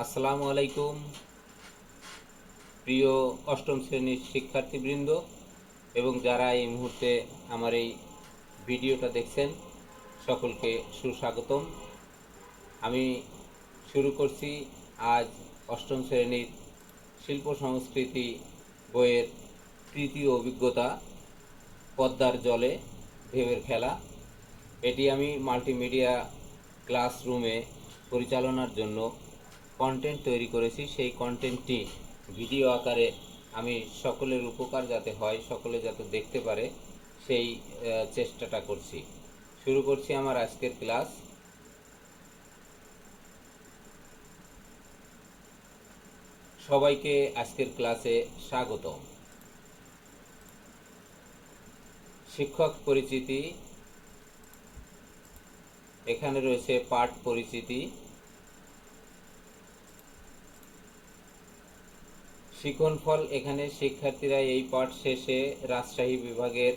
আসসালামু আলাইকুম প্রিয় অষ্টম শ্রেণীর শিক্ষার্থীবৃন্দ এবং যারা এই মুহূর্তে আমার এই ভিডিওটা দেখছেন সকলকে সুস্বাগতম। আমি শুরু করছি আজ অষ্টম শ্রেণীর শিল্প সংস্কৃতি বইয়ের তৃতীয় অভিজ্ঞতা পদ্মার জলে ঢেউয়ের খেলা। এটি আমি মাল্টিমিডিয়া ক্লাসরুমে পরিচালনার জন্য কন্টেন্ট তৈরি করেছি। সেই কন্টেন্টটি ভিডিও আকারে আমি সকলের উপকার যাতে হয়, সকলে যাতে দেখতে পারে, সেই চেষ্টাটা করছি। শুরু করছি আমার আজকের ক্লাস। সবাইকে আজকের ক্লাসে স্বাগতম। শিক্ষক পরিচিতি, এখানে রয়েছে পাঠ পরিচিতি, শিক্ষণফল। এখানে শিক্ষার্থীরা এই পাঠ শেষে রাজশাহী বিভাগের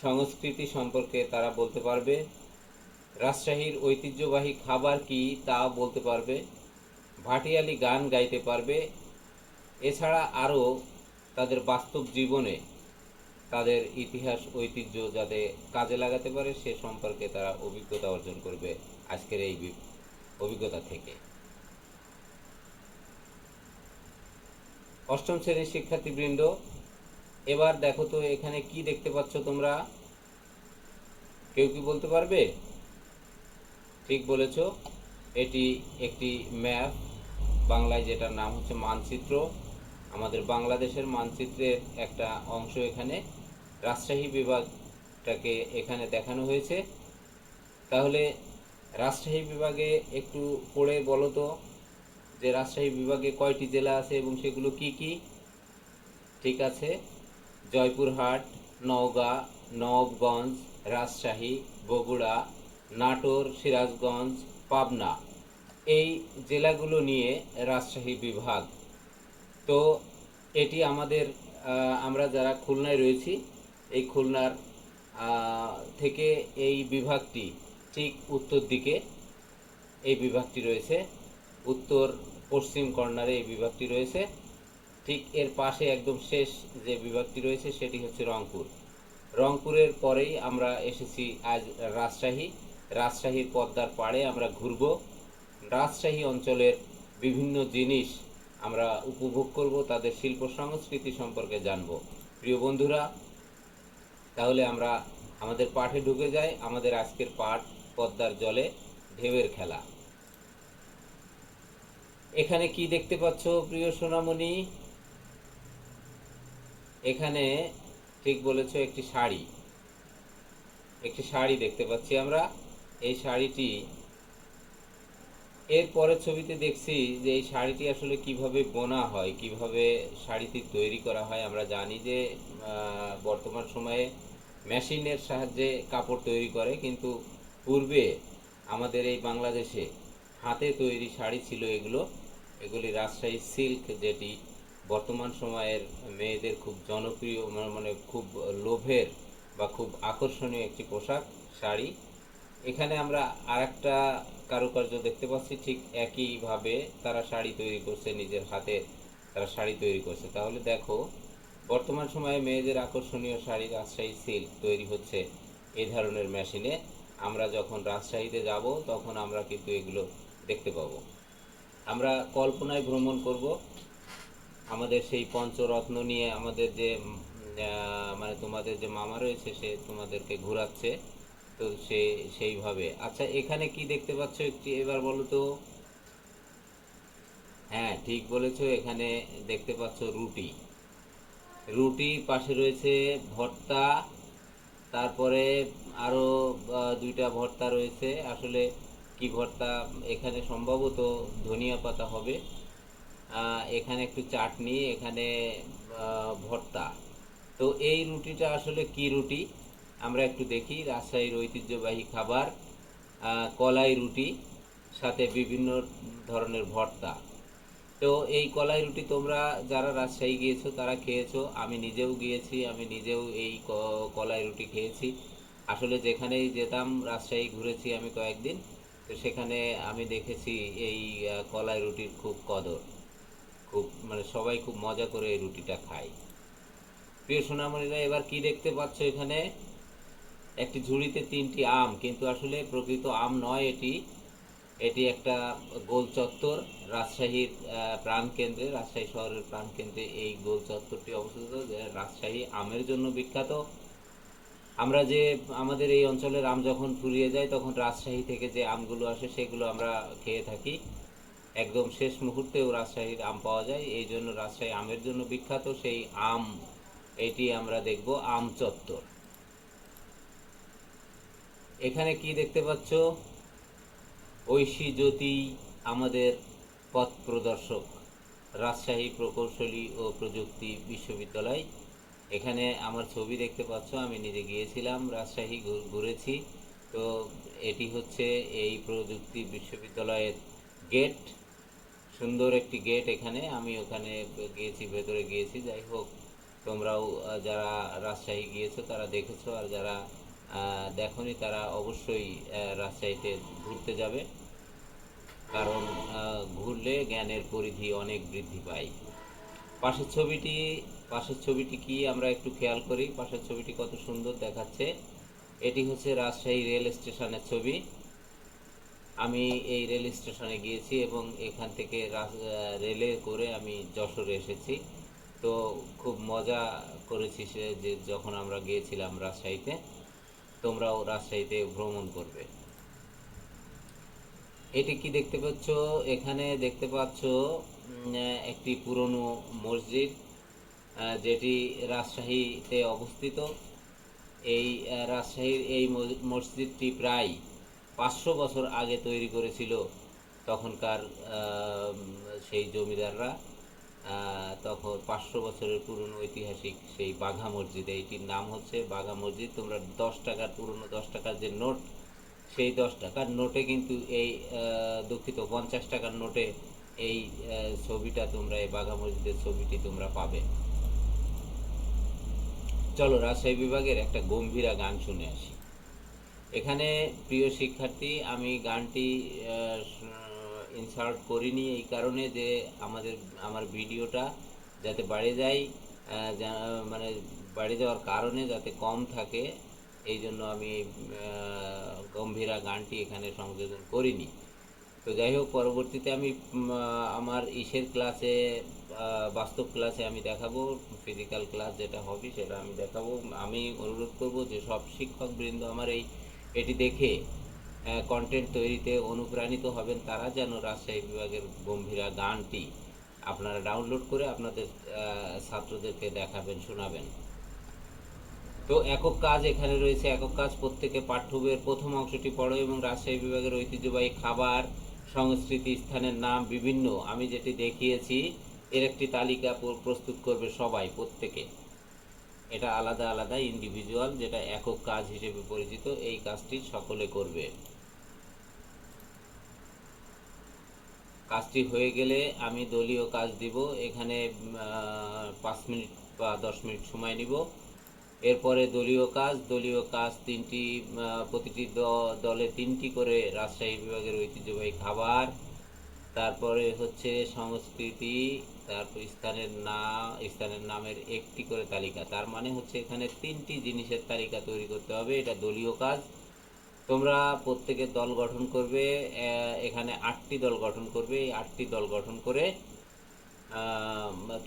সংস্কৃতি সম্পর্কে তারা বলতে পারবে, রাজশাহীর ঐতিহ্যবাহী খাবার কি তা বলতে পারবে, ভাটিয়ালি গান গাইতে পারবে। এছাড়া আরও তাদের বাস্তব জীবনে তাদের ইতিহাস ঐতিহ্য যাতে কাজে লাগাতে পারে সে সম্পর্কে তারা অভিজ্ঞতা অর্জন করবে আজকের এই অভিজ্ঞতা থেকে। অষ্টম শ্রেণীর শিক্ষার্থীবৃন্দ, এবার দেখো তো এখানে কি দেখতে পাচ্ছ তোমরা? কেউ কি বলতে পারবে? ঠিক বলেছ, এটি একটি ম্যাপ, বাংলায় যেটার নাম হচ্ছে মানচিত্র। আমাদের বাংলাদেশের মানচিত্রের একটা অংশ এখানে রাজশাহী বিভাগটাকে এখানে দেখানো হয়েছে। তাহলে রাজশাহী বিভাগে একটু পড়ে বলো তো যে রাজশাহী বিভাগে কয়টি জেলা আছে এবং সেগুলো কি কি? ঠিক আছে, জয়পুরহাট, নওগাঁ, নবাবগঞ্জ, রাজশাহী, বগুড়া, নাটোর, সিরাজগঞ্জ, পাবনা, এই জেলাগুলো নিয়ে রাজশাহী বিভাগ। তো এটি আমাদের আমরা যারা খুলনায় রয়েছি এই খুলনার থেকে এই বিভাগটি ঠিক উত্তর দিকে এই বিভাগটি রয়েছে, উত্তর পশ্চিম কর্নারে এই বিভাগটি রয়েছে। ঠিক এর পাশে একদম শেষ যে বিভাগটি রয়েছে সেটি হচ্ছে রংপুর। রংপুরের পরেই আমরা এসেছি আজ রাজশাহী। রাজশাহীর পদ্মার পাড়ে আমরা ঘুরব, রাজশাহী অঞ্চলের বিভিন্ন জিনিস আমরা উপভোগ করব, তাদের শিল্প সংস্কৃতি সম্পর্কে জানব। প্রিয় বন্ধুরা, তাহলে আমরা আমাদের পাঠে ঢুকে যাই। আমাদের আজকের পাঠ পদ্মার জলে ঢেউয়ের খেলা। এখানে কি দেখতে পাচ্ছ প্রিয় সোনামণি? এখানে ঠিক বলেছ, একটি শাড়ি দেখতে পাচ্ছি আমরা। এই শাড়িটি, এর পরের ছবিতে দেখছি যে এই শাড়িটি আসলে কিভাবে বোনা হয়, কিভাবে শাড়িটি তৈরি করা হয়। আমরা জানি যে বর্তমান সময়ে মেশিনের সাহায্যে কাপড় তৈরি করে, কিন্তু পূর্বে আমাদের এই বাংলাদেশে হাতে তৈরি শাড়ি ছিল এগুলি রাজশাহী সিল্ক, যেটি বর্তমান সময়ের মেয়েদের খুব জনপ্রিয়, মানে খুব লোভের বা খুব আকর্ষণীয় একটি পোশাক শাড়ি। এখানে আমরা আরেকটা কারুকার্য দেখতে পাচ্ছি, ঠিক একইভাবে তারা শাড়ি তৈরি করছে, নিজের হাতে তারা শাড়ি তৈরি করছে। তাহলে দেখো, বর্তমান সময়ে মেয়েদের আকর্ষণীয় শাড়ি রাজশাহী সিল্ক তৈরি হচ্ছে এই ধরনের মেশিনে। আমরা যখন রাজশাহীতে যাব তখন আমরা কিন্তু এগুলো দেখতে পাবো। আমরা কল্পনায় ভ্রমণ করব, আমাদের সেই পঞ্চরত্ন নিয়ে, আমাদের যে মানে তোমাদের যে মামা রয়েছে সে তোমাদেরকে ঘোরাচ্ছে, তো সেইভাবে। আচ্ছা, এখানে কি দেখতে পাচ্ছ একটি এবার বলো তো? হ্যাঁ, ঠিক বলেছো, এখানে দেখতে পাচ্ছ রুটি পাশে রয়েছে ভর্তা, তারপরে আরো দুইটা ভর্তা রয়েছে। আসলে কি ভর্তা? এখানে সম্ভবত ধনিয়া পাতা হবে। এখানে একটু চাটনি, এখানে ভর্তা। তো এই রুটিটা আসলে কি রুটি আমরা একটু দেখি। রাজশাহীর ঐতিহ্যবাহী খাবার কলাই রুটি, সাথে বিভিন্ন ধরনের ভর্তা। তো এই কলাই রুটি তোমরা যারা রাজশাহী গিয়েছো তারা খেয়েছো, আমি নিজেও গিয়েছি, আমি নিজেও এই কলাই রুটি খেয়েছি। আসলে যেখানেই যেতাম রাজশাহী ঘুরেছি আমি কয়েকদিন, তো সেখানে আমি দেখেছি এই কলাই রুটির খুব কদর, খুব মানে সবাই খুব মজা করে এই রুটিটা খায়। প্রিয় সোনামণিরা, এবার কি দেখতে পাচ্ছ এখানে? একটি ঝুড়িতে 3টি আম, কিন্তু আসলে প্রকৃত আম নয় এটি। এটি একটা গোল চত্বর। রাজশাহীর প্রাণকেন্দ্রে, রাজশাহী শহরের প্রাণকেন্দ্রে এই গোল চত্বরটি অবস্থিত, যে রাজশাহী আমের জন্য বিখ্যাত। আমরা যে আমাদের এই অঞ্চলের আম যখন ফুরিয়ে যায় তখন রাজশাহী থেকে যে আমগুলো আসে সেগুলো আমরা খেয়ে থাকি। একদম শেষ মুহূর্তেও রাজশাহীর আম পাওয়া যায়, এই জন্য রাজশাহী আমের জন্য বিখ্যাত। সেই আম এটি আমরা দেখব আম চত্বর। এখানে কি দেখতে পাচ্ছ? ঐশী জ্যোতি আমাদের পথ প্রদর্শক, রাজশাহী প্রকৌশলী ও প্রযুক্তি বিশ্ববিদ্যালয়। এখানে আমার ছবি দেখতে পাচ্ছ, আমি নিজে গিয়েছিলাম রাজশাহী, ঘুরেছি। তো এটি হচ্ছে এই প্রযুক্তি বিশ্ববিদ্যালয়ের গেট, সুন্দর একটি গেট। এখানে আমি ওখানে গিয়েছি, ভেতরে গিয়েছি। যাই হোক, তোমরাও যারা রাজশাহী গিয়েছো তারা দেখেছো, আর যারা দেখোনি তারা অবশ্যই রাজশাহীতে ঘুরতে যাবে, কারণ ঘুরলে জ্ঞানের পরিধি অনেক বৃদ্ধি পায়। পাশের ছবিটি পাশের ছবিটি কি আমরা একটু খেয়াল করি, পাশের ছবিটি কত সুন্দর দেখাচ্ছে। এটি হচ্ছে রাজশাহী রেল স্টেশনের ছবি। আমি এই রেল স্টেশনে গিয়েছি এবং এখান থেকে রেলে করে আমি যশোরে এসেছি। তো খুব মজা করেছি সে যে যখন আমরা গিয়েছিলাম রাজশাহীতে। তোমরাও রাজশাহীতে ভ্রমণ করবে। এটি কি দেখতে পাচ্ছ? এখানে দেখতে পাচ্ছ একটি পুরনো মসজিদ, যেটি রাজশাহীতে অবস্থিত। এই রাজশাহীর এই মসজিদটি প্রায় 500 বছর আগে তৈরি করেছিল তখনকার সেই জমিদাররা। তখন 500 বছরের পুরনো ঐতিহাসিক সেই বাঘা মসজিদ, এইটির নাম হচ্ছে বাঘা মসজিদ। তোমরা 10 টাকার পুরনো 10 টাকার যে নোট, সেই 10 টাকার নোটে কিন্তু এই দুঃখিত 50 টাকার নোটে এই ছবিটা তোমরা, এই বাঘা মসজিদের ছবিটি তোমরা পাবে। চলো রাজশাহী বিভাগের একটা গম্ভীরা গান শুনে আসি। এখানে প্রিয় শিক্ষার্থী, আমি গানটি ইনসার্ট করিনি এই কারণে যে আমার ভিডিওটা যাতে বাড়ে যায়, মানে বাড়ে যাওয়ার কারণে যাতে কম থাকে, এই জন্য আমি গম্ভীরা গানটি এখানে সংযোজন করিনি। তো যাই হোক, পরবর্তীতে আমি আমার ইসের ক্লাসে, বাস্তব ক্লাসে আমি দেখাবো, ফিজিক্যাল ক্লাস যেটা হবে সেটা আমি দেখাবো। আমি অনুরোধ করব যে সব শিক্ষকবৃন্দ আমার এটি দেখে কন্টেন্ট তৈরিতে অনুপ্রাণিত হবেন, তারা যেন রাজশাহী বিভাগের গম্ভীরা গানটি আপনারা ডাউনলোড করে আপনাদের ছাত্রদেরকে দেখাবেন, শোনাবেন। তো একক কাজ এখানে রয়েছে। একক কাজ, প্রত্যেকে পাঠ্য বইয়ের প্রথম অংশটি পড়ো এবং রাজশাহী বিভাগের ঐতিহ্যবাহী খাবার, সংস্কৃতি, স্থানের নাম বিভিন্ন আমি যেটি দেখিয়েছি এর একটি তালিকা প্রস্তুত করবে সবাই, প্রত্যেকে। এটা আলাদা আলাদা ইন্ডিভিজুয়াল, যেটা একক কাজ হিসেবে পরিচিত। এই কাজটি সকলে করবে। কাজটি হয়ে গেলে আমি দলীয় কাজ দিব। এখানে 5 মিনিট বা 10 মিনিট সময় নিব। এরপরে দলীয় কাজ 3টি, প্রতিটি দলে 3টি করে রাজশাহী বিভাগের ঐতিহ্যবাহী খাবার, তারপরে হচ্ছে সংস্কৃতি, তারপর স্থানের নামের একটি করে তালিকা। তার মানে হচ্ছে এখানে 3টি জিনিসের তালিকা তৈরি করতে হবে। এটা দলীয় কাজ। তোমরা প্রত্যেকের দল গঠন করবে। এখানে 8টি দল গঠন করবে। এই 8টি দল গঠন করে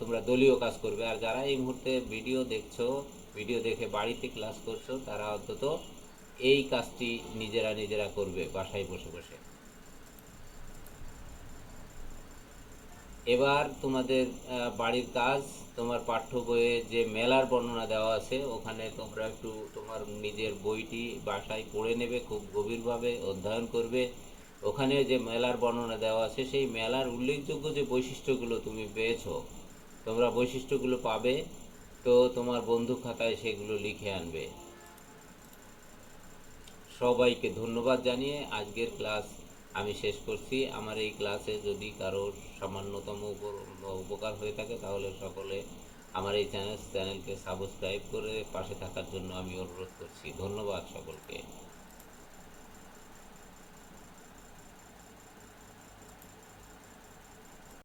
তোমরা দলীয় কাজ করবে। আর যারা এই মুহূর্তে ভিডিও দেখছো, ভিডিও দেখে বাড়িতে ক্লাস করছো, তারা অন্তত এই কাজটি নিজেরা করবে বাসায় বসে বসে। এবার তোমাদের বাড়ির কাজ, তোমার পাঠ্য বইয়ে যে মেলার বর্ণনা দেওয়া আছে ওখানে তোমরা একটু তোমার নিজের বইটি বাসায় পড়ে নেবে, খুব গভীরভাবে অধ্যয়ন করবে। ওখানে যে মেলার বর্ণনা দেওয়া আছে সেই মেলার উল্লেখযোগ্য যে বৈশিষ্ট্যগুলো তুমি পেয়েছো, তোমরা বৈশিষ্ট্যগুলো পাবে। তো তোমার বন্ধু খাতায় সেগুলো লিখে আনবে। সবাইকে ধন্যবাদ জানিয়ে আজকের ক্লাস আমি শেষ করছি। আমার এই ক্লাসে যদি কারোর সামান্যতম উপকার হয়ে থাকে তাহলে সকলে আমার এই চ্যানেলকে সাবস্ক্রাইব করে পাশে থাকার জন্য আমি অনুরোধ করছি। ধন্যবাদ সকলকে।